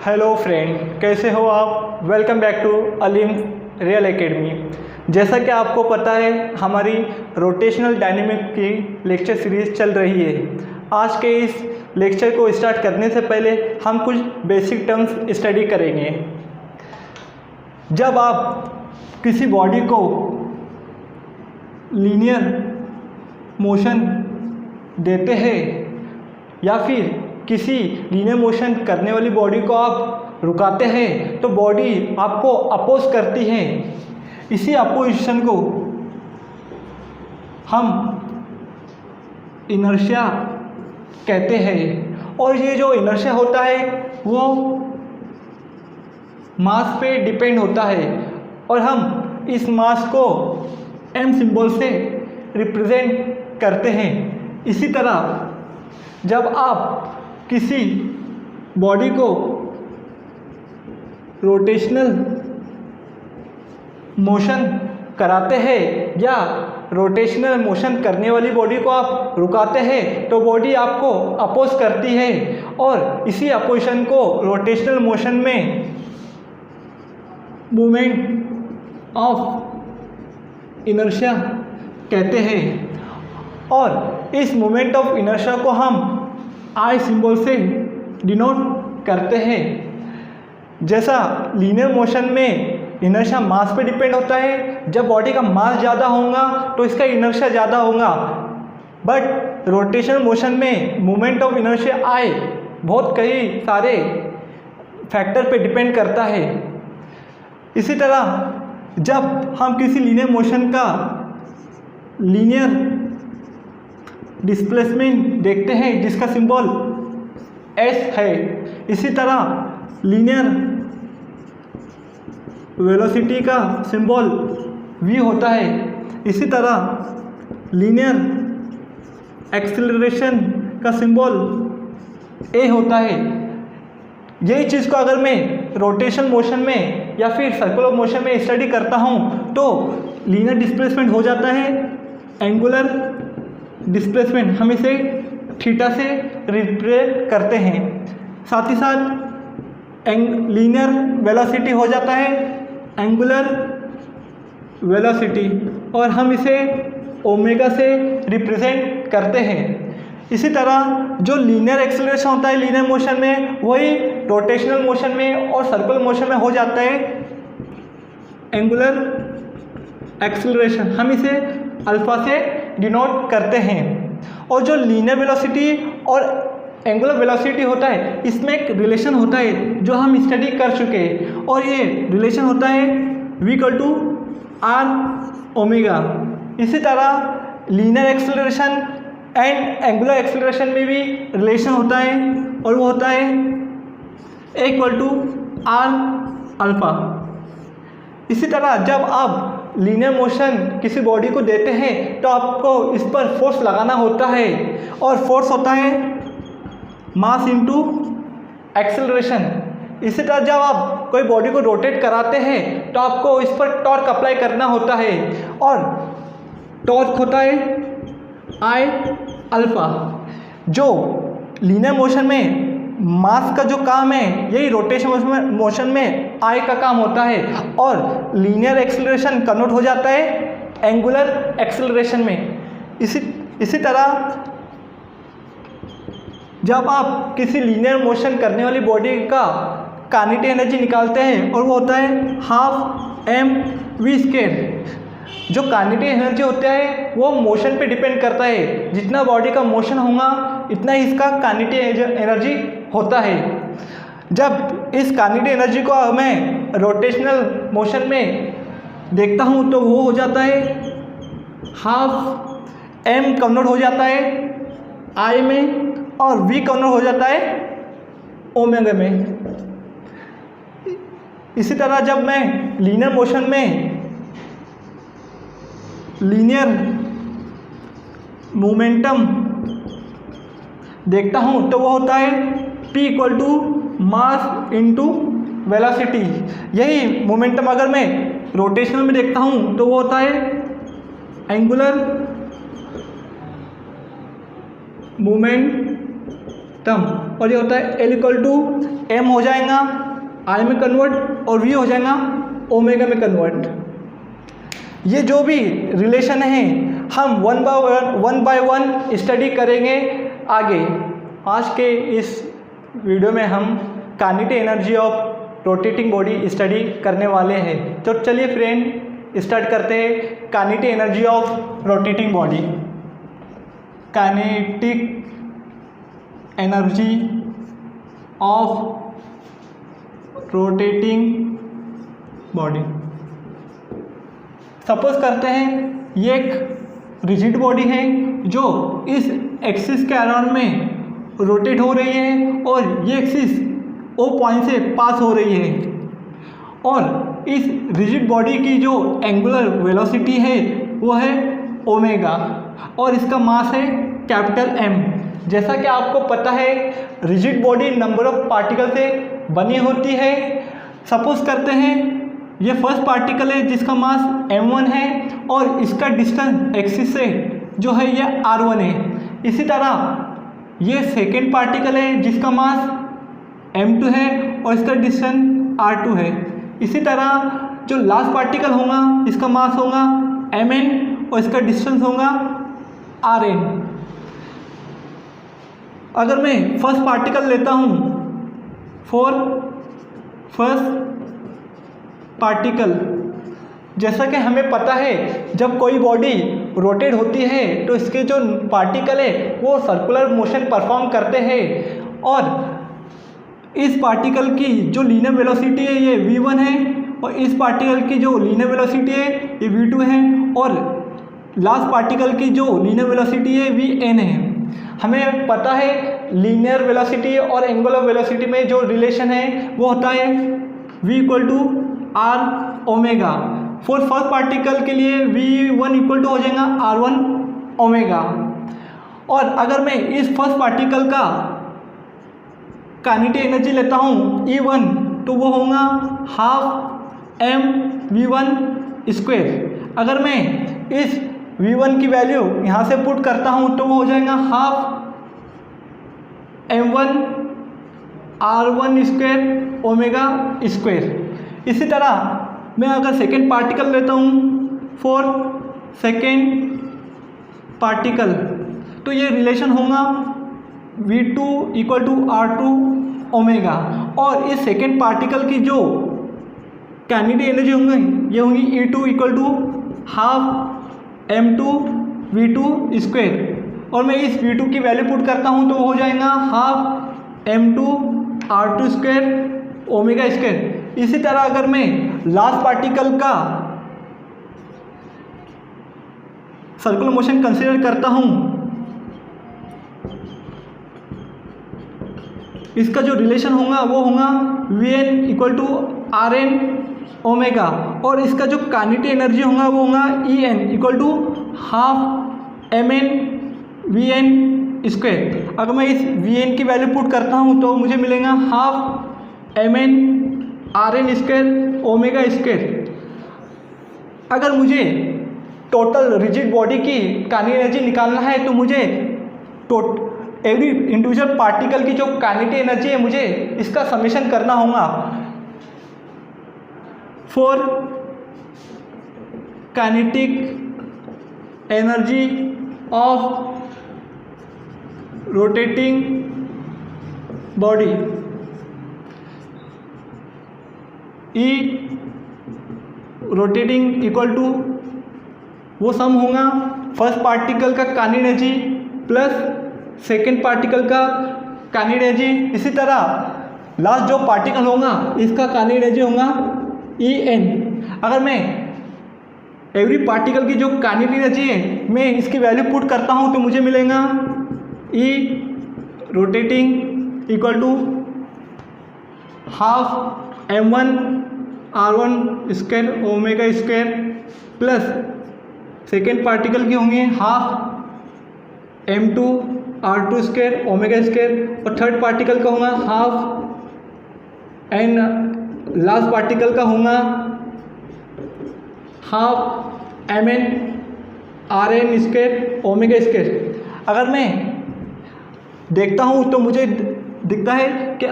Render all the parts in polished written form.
Hello friend, कैसे हो आप। Welcome back to Aleem real academy. जैसा कि आपको पता है, हमारी रोटेशनल डायनेमिक की लेक्चर सीरीज़ चल रही है। आज के इस लेक्चर को स्टार्ट करने से पहले हम कुछ बेसिक टर्म्स स्टडी करेंगे। जब आप किसी बॉडी को लीनियर मोशन देते हैं या फिर किसी लीनियर मोशन करने वाली बॉडी को आप रुकाते हैं तो बॉडी आपको अपोज करती है। इसी अपोजिशन को हम इनर्शिया कहते हैं। और ये जो इनर्शिया होता है वो मास पे डिपेंड होता है और हम इस मास को m सिंबल से रिप्रेजेंट करते हैं। इसी तरह जब आप किसी बॉडी को रोटेशनल मोशन कराते हैं या रोटेशनल मोशन करने वाली बॉडी को आप रुकाते हैं तो बॉडी आपको अपोज करती है और इसी अपोजिशन को रोटेशनल मोशन में मूवमेंट ऑफ इनर्शिया कहते हैं। और इस मूवमेंट ऑफ इनर्शिया को हम I सिंबल से डिनोट करते हैं। जैसा लीनियर मोशन में इनर्शिया मास पे डिपेंड होता है, जब बॉडी का मास ज़्यादा होगा तो इसका इनर्शिया ज़्यादा होगा। बट रोटेशनल मोशन में मूवमेंट ऑफ इनर्शिया I बहुत कई सारे फैक्टर पे डिपेंड करता है। इसी तरह जब हम किसी लीनियर मोशन का लीनियर डिस्प्लेसमेंट देखते हैं जिसका सिंबल S है, इसी तरह लीनियर वेलोसिटी का सिंबल V होता है। इसी तरह लीनियर एक्सेलरेशन का सिंबल A होता है। यही चीज़ को अगर मैं रोटेशन मोशन में या फिर सर्कुलर मोशन में स्टडी करता हूँ तो लीनियर डिस्प्लेसमेंट हो जाता है एंगुलर डिस्प्लेसमेंट, हम इसे थीटा से रिप्रेजेंट करते हैं। साथ ही साथ लीनियर वेलोसिटी हो जाता है एंगुलर वेलोसिटी और हम इसे ओमेगा से रिप्रेजेंट करते हैं। इसी तरह जो लीनियर एक्सेलरेशन होता है लीनियर मोशन में, वही रोटेशनल मोशन में और सर्कुलर मोशन में हो जाता है एंगुलर एक्सेलरेशन, हम इसे अल्फा से डिनोट करते हैं। और जो लीनियर वेलोसिटी और एंगुलर वेलोसिटी होता है इसमें एक रिलेशन होता है जो हम स्टडी कर चुके हैं और ये रिलेशन होता है V/r⍵। इसी तरह linear acceleration and angular acceleration में भी रिलेशन होता है और वो होता है A=r⍵। इसी तरह जब आप लीनियर मोशन किसी बॉडी को देते हैं तो आपको इस पर फोर्स लगाना होता है और फोर्स होता है मास इंटू एक्सेलरेशन। इसी तरह जब आप कोई बॉडी को रोटेट कराते हैं तो आपको इस पर टॉर्क अप्लाई करना होता है और टॉर्क होता है I⍵। जो लीनियर मोशन में मास का जो काम है यही रोटेशन मोशन में I का काम होता है और लीनियर एक्सेलरेशन कन्वर्ट हो जाता है एंगुलर एक्सेलरेशन में। इसी तरह जब आप किसी लीनियर मोशन करने वाली बॉडी का काइनेटिक एनर्जी निकालते हैं और वो होता है ½mv²। जो काइनेटिक एनर्जी होता है वो मोशन पे डिपेंड करता है, जितना बॉडी का मोशन होगा इतना ही इसका काइनेटिक एनर्जी होता है। जब इस काइनेटिक एनर्जी को मैं रोटेशनल मोशन में देखता हूँ तो वो हो जाता है ½ कन्वर्ट हो जाता है I में और V कन्वर्ट हो जाता है ओमेगा में। इसी तरह जब मैं लीनियर मोशन में लीनियर मोमेंटम देखता हूँ तो वो होता है P मास इंटू वेलोसिटी। यही मोमेंटम अगर मैं रोटेशनल में देखता हूँ तो वो होता है एंगुलर मोमेंट टर्म, और ये होता है L इक्वल टू M हो जाएगा I में कन्वर्ट और V हो जाएगा ओमेगा में कन्वर्ट। ये जो भी रिलेशन है हम वन बाय वन स्टडी करेंगे आगे। आज के इस वीडियो में हम kinetic energy of rotating body study करने वाले हैं। तो चलिए फ्रेंड स्टार्ट करते हैं kinetic energy of rotating body. Kinetic energy of rotating body. Suppose करते हैं ये एक रिजिड बॉडी है जो इस एक्सिस के अराउंड में रोटेट हो रही है और ये एक्सिस ओ पॉइंट से पास हो रही है, और इस रिजिड बॉडी की जो एंगुलर वेलोसिटी है वो है ओमेगा और इसका मास है कैपिटल M। जैसा कि आपको पता है rigid body number of particle से बनी होती है। सपोज करते हैं ये फर्स्ट पार्टिकल है जिसका मास m1 है और इसका डिस्टेंस एक्सिस से जो है ये r1 है। इसी तरह ये सेकेंड पार्टिकल है जिसका मास m2 है और इसका डिस्टेंस r2 है। इसी तरह जो लास्ट पार्टिकल होगा इसका मास होगा mn और इसका डिस्टेंस होगा rn। अगर मैं फर्स्ट पार्टिकल लेता हूँ फॉर फर्स्ट पार्टिकल, जैसा कि हमें पता है जब कोई बॉडी रोटेट होती है तो इसके जो पार्टिकल है वो सर्कुलर मोशन परफॉर्म करते हैं, और इस पार्टिकल की जो लीनियर वेलोसिटी है ये v1 है और इस पार्टिकल की जो लीनियर वेलोसिटी है ये v2 है और लास्ट पार्टिकल की जो लीनियर वेलोसिटी है vn है। हमें पता है लीनियर वेलोसिटी और एंगुलर वेलोसिटी में जो रिलेशन है वो होता है v equal to r omega. For first particle के लिए v1 इक्वल टू हो जाएगा r1 ओमेगा। और अगर मैं इस फर्स्ट पार्टिकल का काइनेटिक एनर्जी लेता हूँ E1 तो वो होगा हाफ m v1 स्क्वायर। अगर मैं इस v1 की वैल्यू यहाँ से पुट करता हूँ तो वो हो जाएगा half m1 r1 square omega square. इसी तरह मैं अगर सेकेंड पार्टिकल लेता हूँ फॉर सेकेंड पार्टिकल तो ये रिलेशन होगा v2 equal to r2 omega, और इस सेकेंड पार्टिकल की जो काइनेटिक एनर्जी होंगी ये होंगी E2 equal to half m2 v2 square, और मैं इस v2 की वैल्यू पुट करता हूँ तो हो जाएगा half m2 r2 square omega square. इसी तरह अगर मैं लास्ट पार्टिकल का सर्कुलर मोशन कंसीडर करता हूँ, इसका जो रिलेशन होगा वो होगा Vn equal to Rn omega, और इसका जो काइनेटिक एनर्जी होगा वो होगा En equal to half Mn Vn square. अगर मैं इस Vn की वैल्यू पुट करता हूँ तो मुझे मिलेगा half Mn Rn square omega square. अगर मुझे टोटल रिजिड बॉडी की काइनेटिक एनर्जी निकालना है तो मुझे एवरी इंडिविजुअल पार्टिकल की जो काइनेटिक एनर्जी है मुझे इसका समेशन करना होगा। For kinetic energy of rotating body E rotating equal to वो सम होगा फर्स्ट पार्टिकल का kinetic energy plus second particle का काइनेटिक एनर्जी। इसी तरह लास्ट जो पार्टिकल होगा इसका काइनेटिक एनर्जी होगा En। अगर मैं एवरी पार्टिकल की जो काइनेटिक एनर्जी है मैं इसकी वैल्यू पुट करता हूँ तो मुझे मिलेगा E rotating equal to half m1 r1 square omega square plus second particle की होंगे half m2 r2 square omega square, और थर्ड पार्टिकल का होगा हाफ एंड लास्ट पार्टिकल का होगा half mn Rn square omega square. अगर मैं देखता हूँ तो मुझे दिखता है कि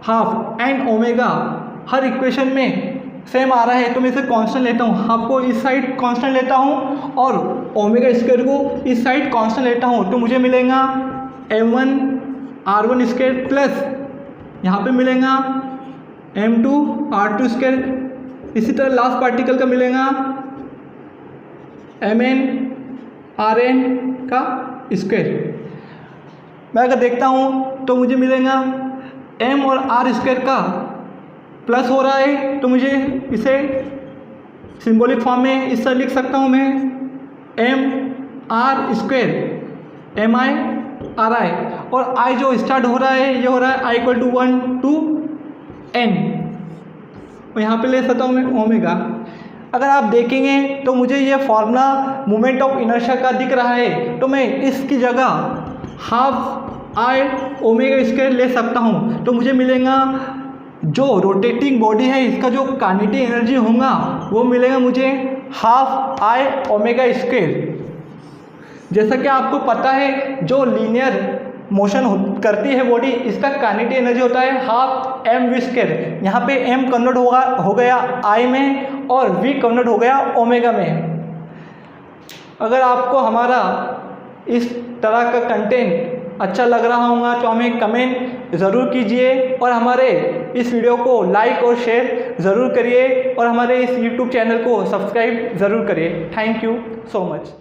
हाफ एंड ओमेगा हर इक्वेशन में सेम आ रहा है, तो मैं इसे कांस्टेंट लेता हूँ। हाफ को इस साइड कांस्टेंट लेता हूँ और ओमेगा स्क्वायर को इस साइड कांस्टेंट लेता हूँ, तो मुझे मिलेगा m1 r1 स्क्वायर प्लस यहाँ पे मिलेगा m2 r2 स्क्वायर। इसी तरह लास्ट पार्टिकल का मिलेगा mn rn का स्क्वायर। मैं अगर देखता हूँ तो मुझे मिलेगा m और r स्क्वायर का प्लस हो रहा है, तो मुझे इसे सिंबॉलिक फॉर्म में इस तरह लिख सकता हूँ मैं m r square mi ri, और i जो स्टार्ट हो रहा है ये हो रहा है i equal to 1 to n, और यहाँ पे ले सकता हूँ मैं ओमेगा। अगर आप देखेंगे तो मुझे ये फॉर्मूला मोमेंट ऑफ इनर्शिया का दिख रहा है, तो मैं इसकी जगह हाफ आई ओमेगा स्क्वायर ले सकता हूँ, तो मुझे मिलेगा जो रोटेटिंग बॉडी है इसका जो काइनेटिक एनर्जी होगा वो मिलेगा मुझे हाफ आई ओमेगा स्क्वायर। जैसा कि आपको पता है जो लीनियर मोशन करती है बॉडी, इसका काइनेटिक एनर्जी होता है हाफ एम वी स्क्वायर। यहाँ पे एम कन्वर्ट हो गया आई में और वी कन्वर्ट हो गया ओमेगा में। अगर आपको हमारा इस तरह का कंटेंट अच्छा लग रहा होगा तो हमें कमेंट ज़रूर कीजिए, और हमारे इस वीडियो को लाइक और शेयर ज़रूर करिए, और हमारे इस यूट्यूब चैनल को सब्सक्राइब ज़रूर करिए। Thank you so much.